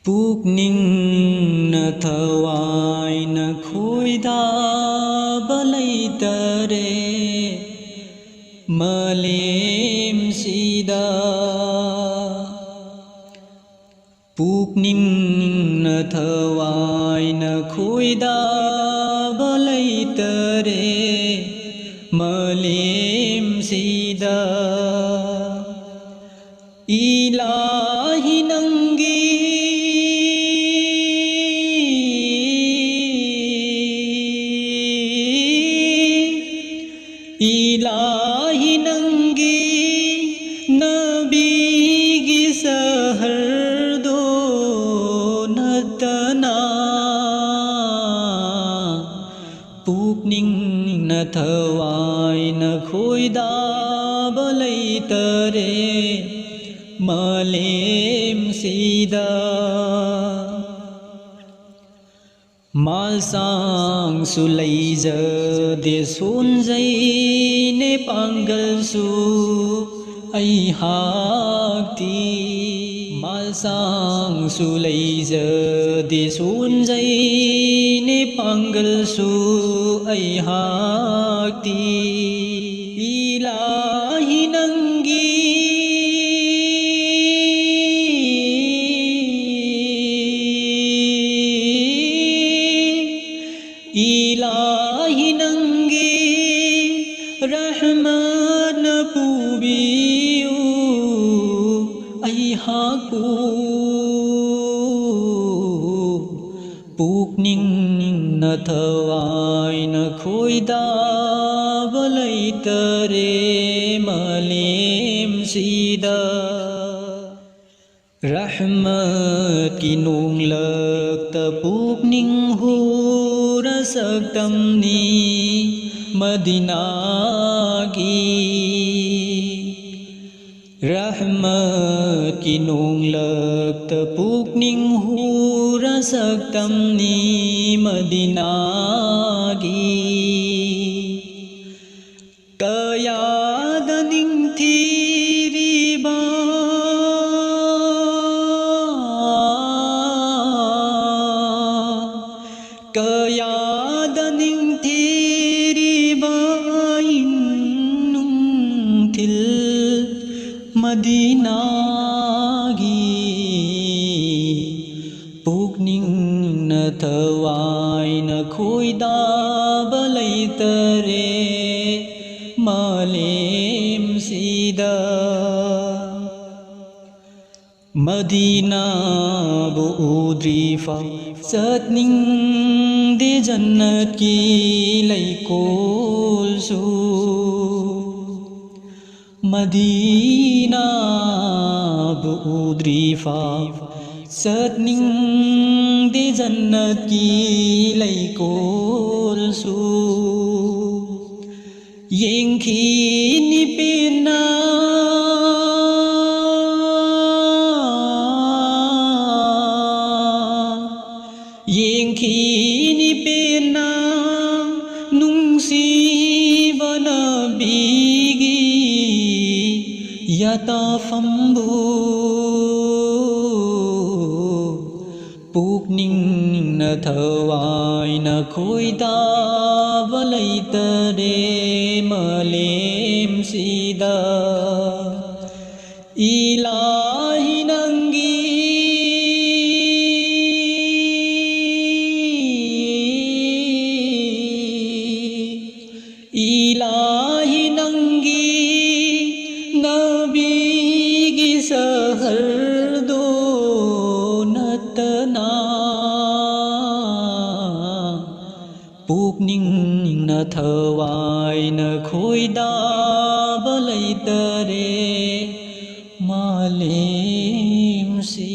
Pukningna thawaina khoidaba leitre malemsida. Pukningna thawaina khoidaba leitre malemsida. Ilahi nangi Ilahi nangi nabigi sahardo natana. Pukningna thawaina khoidaba leitre malemsida. Malsang sulaiza de sunjai ne pangal su ai hakti. Malsang sulaiza de sunjai ne pangal su ai hakti. Ilahi nangi Ilahi nangi rahman pubiyu ai haku. Pukningna thawaina khoidaba leitre malemsida. Rahmat ki nung lagta pukning hura saktamni Madina ki. Rahmat ki nung lagta pukning hura saktamni Madina ki. Kaya daning tiriba Kaya daning tiriba innung til Madina gi. Pukningna thawaina khoidaba leitre malemsida. Madina bu udrifa satning de jannat ki laikol su. Madina bu udrifa satning de jannat ki laikol su. Yengki ni pena Yengkini pena nungsiba nabigi yatafambu. Pukningna thawaina khoidaba leitre malemsida. Ilahi nangi Ilahi nangi nabigi sahardo natana. Pukningna thawaina khoidaba leitre malemsida.